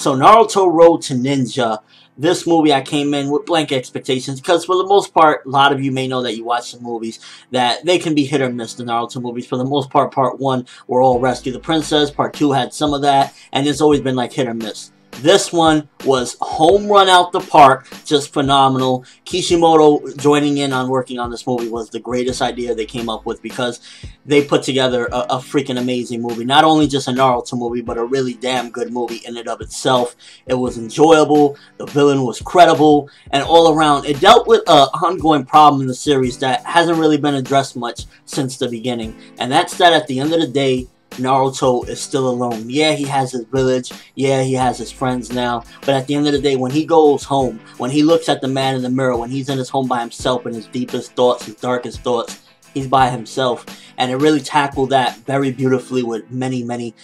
So Naruto Road to Ninja. This movie I came in with blank expectations because for the most part, a lot of you may know that you watch the movies, that they can be hit or miss, the Naruto movies. For the most part, part 1 were all Rescue the Princess, part 2 had some of that, and it's always been like hit or miss. This one was home run out the park, just phenomenal. Kishimoto joining in on working on this movie was the greatest idea they came up with because they put together a freaking amazing movie. Not only just a Naruto movie, but a really damn good movie in and of itself. It was enjoyable, the villain was credible, and all around, it dealt with an ongoing problem in the series that hasn't really been addressed much since the beginning. And that's that at the end of the day, Naruto is still alone. Yeah, he has his village. Yeah, he has his friends now. But at the end of the day, when he goes home, when he looks at the man in the mirror, when he's in his home by himself in his deepest thoughts, his darkest thoughts, he's by himself. And it really tackled that very beautifully with many, many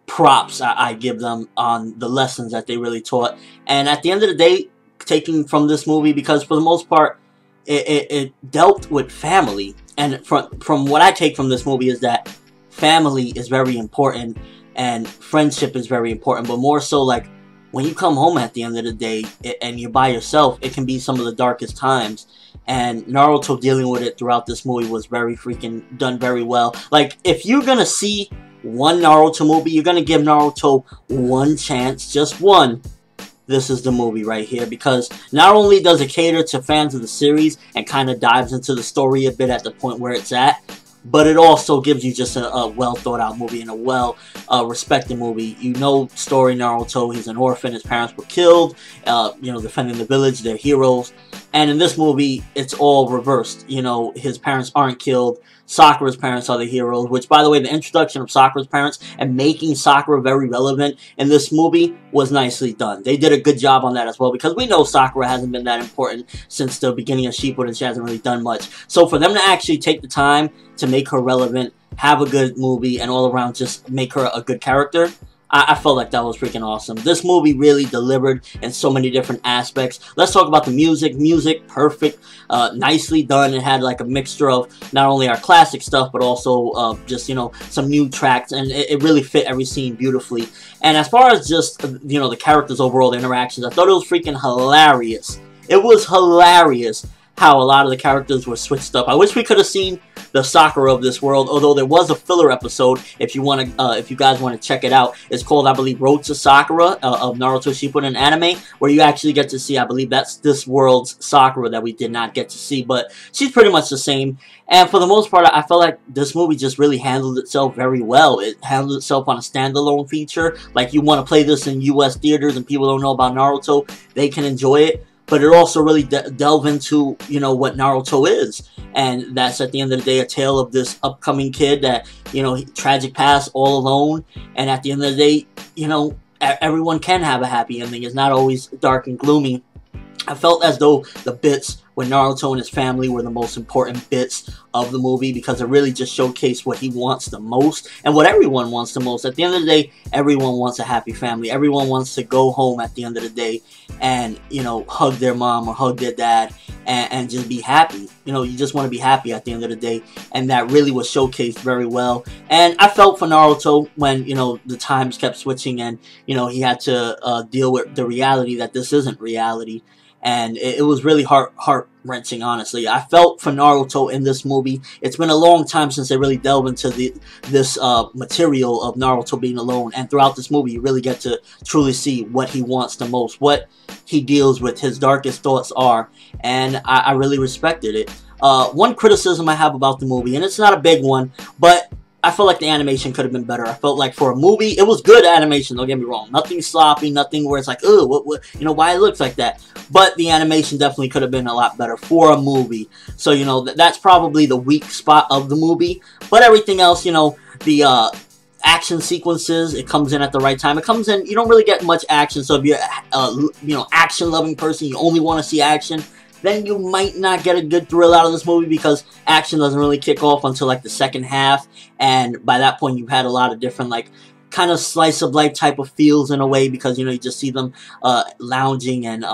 props I give them on the lessons that they really taught. And at the end of the day, taking from this movie, because for the most part, it dealt with family. And from what I take from this movie is that family is very important and friendship is very important, but more so like when you come home at the end of the day and you're by yourself, it can be some of the darkest times. And Naruto dealing with it throughout this movie was very freaking done very well. Like, if you're gonna see one Naruto movie, you're gonna give Naruto one chance, just one, this is the movie right here, because not only does it cater to fans of the series and kind of dives into the story a bit at the point where it's at, but it also gives you just a well thought out movie and a well respected movie. You know, story Naruto, he's an orphan, his parents were killed, you know, defending the village, they're heroes. And in this movie, it's all reversed. You know, his parents aren't killed. Sakura's parents are the heroes, which, by the way, the introduction of Sakura's parents and making Sakura very relevant in this movie was nicely done. They did a good job on that as well, because we know Sakura hasn't been that important since the beginning of Shippuden. She hasn't really done much. So for them to actually take the time to make her relevant, have a good movie, and all around just make her a good character, I felt like that was freaking awesome. This movie really delivered in so many different aspects. Let's talk about the music. Music, perfect, nicely done. It had like a mixture of not only our classic stuff, but also just, you know, some new tracks, and it really fit every scene beautifully. And as far as just, you know, the characters' overall interactions, I thought it was freaking hilarious. It was hilarious how a lot of the characters were switched up. I wish we could have seen the Sakura of this world, although there was a filler episode, if you want to, if you guys want to check it out. It's called, I believe, Road to Sakura of Naruto Shippuden anime, where you actually get to see, I believe that's this world's Sakura that we did not get to see, but she's pretty much the same. And for the most part, I felt like this movie just really handled itself very well. It handled itself on a standalone feature. Like, you want to play this in US theaters and people don't know about Naruto, they can enjoy it. But it also really delve into, you know, what Naruto is. And that's, at the end of the day, a tale of this upcoming kid that, you know, tragic past, all alone. And at the end of the day, you know, everyone can have a happy ending. It's not always dark and gloomy. I felt as though the bits with Naruto and his family were the most important bits of the movie, because it really just showcased what he wants the most and what everyone wants the most. At the end of the day, everyone wants a happy family. Everyone wants to go home at the end of the day and, you know, hug their mom or hug their dad and just be happy. You know, you just want to be happy at the end of the day, and that really was showcased very well. And I felt for Naruto when, you know, the times kept switching and, you know, he had to deal with the reality that this isn't reality. And it was really heart-wrenching, honestly. I felt for Naruto in this movie. It's been a long time since they really delved into this material of Naruto being alone. And throughout this movie, you really get to truly see what he wants the most, what he deals with, his darkest thoughts are. And I really respected it. One criticism I have about the movie, and it's not a big one, but I felt like the animation could have been better. I felt like for a movie, it was good animation, don't get me wrong. Nothing sloppy, nothing where it's like, oh, what, you know, why it looks like that. But the animation definitely could have been a lot better for a movie. So, you know, that's probably the weak spot of the movie. But everything else, you know, the action sequences, it comes in at the right time. It comes in, you don't really get much action. So if you're you know, action-loving person, you only want to see action, then you might not get a good thrill out of this movie, because action doesn't really kick off until like the second half, and by that point you've had a lot of different like kind of slice of life type of feels in a way, because you just see them lounging and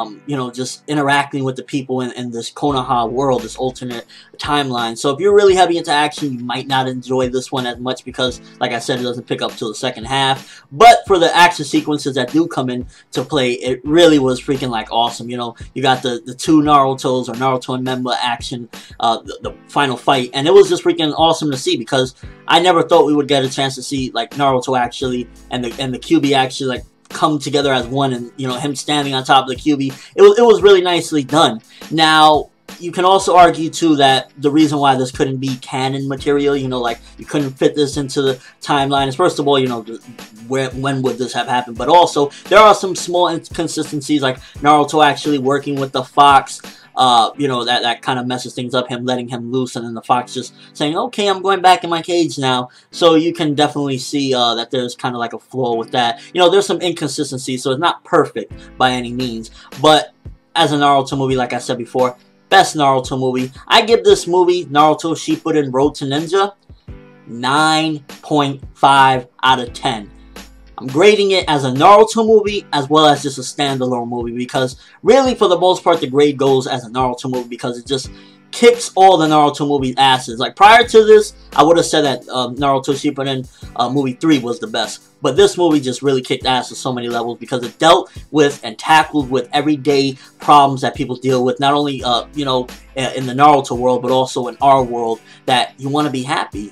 just interacting with the people in this Konoha world, this alternate timeline. So if you're really heavy into action, you might not enjoy this one as much, because like I said, it doesn't pick up till the second half. But for the action sequences that do come into play, it really was freaking like awesome. You got the two Narutos, or Naruto and Menma action, the final fight, and it was just freaking awesome to see, because I never thought we would get a chance to see like Naruto actually and the QB actually like come together as one, and him standing on top of the QB. It was really nicely done. Now, you can also argue too that the reason why this couldn't be canon material, like you couldn't fit this into the timeline, is first of all, when would this have happened? But also, there are some small inconsistencies, like Naruto actually working with the fox. That kind of messes things up, him letting him loose, and then the fox just saying, okay, I'm going back in my cage now. So you can definitely see that there's kind of like a flaw with that. There's some inconsistencies, so it's not perfect by any means. But as a Naruto movie, like I said before, best Naruto movie. I give this movie, Naruto Shippuden Road to Ninja, 9.5 out of 10. I'm grading it as a Naruto movie as well as just a standalone movie, because really for the most part the grade goes as a Naruto movie, because it just kicks all the Naruto movie asses. Like prior to this, I would have said that Naruto Shippuden movie 3 was the best. But this movie just really kicked ass on so many levels, because it dealt with and tackled with everyday problems that people deal with, not only in the Naruto world, but also in our world, that you want to be happy.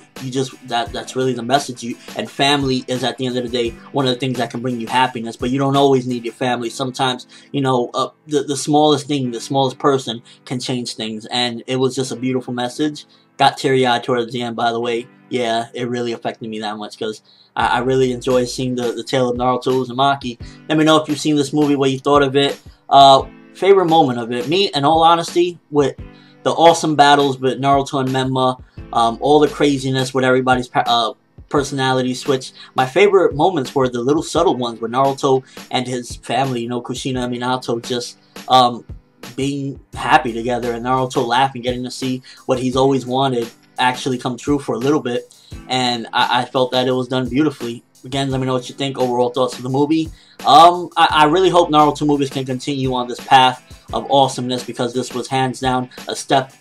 That's really the message. And family is, at the end of the day, one of the things that can bring you happiness, but you don't always need your family. Sometimes, the smallest thing, the smallest person can change things, and it was just a beautiful message. Got teary-eyed towards the end, by the way. Yeah, it really affected me that much, because I really enjoy seeing the tale of Naruto Uzumaki. Let me know if you've seen this movie, what you thought of it. Favorite moment of it. Me, in all honesty, with the awesome battles with Naruto and Menma, all the craziness with everybody's personality switch. My favorite moments were the little subtle ones with Naruto and his family, Kushina and Minato, just being happy together, and Naruto laughing, getting to see what he's always wanted actually come true for a little bit. And I felt that it was done beautifully. Again, let me know what you think, overall thoughts of the movie. I really hope Naruto movies can continue on this path of awesomeness, because this was hands down a step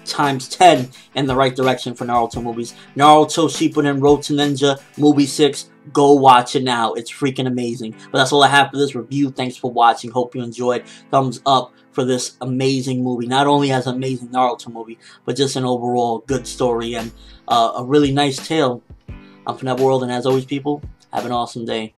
times 10 in the right direction for Naruto movies. Naruto Shippuden Road to Ninja movie 6. Go watch it now. It's freaking amazing. But that's all I have for this review. Thanks for watching. Hope you enjoyed. Thumbs up for this amazing movie. Not only as an amazing Naruto movie, but just an overall good story and a really nice tale. I'm ForneverWorld, and as always, people, have an awesome day.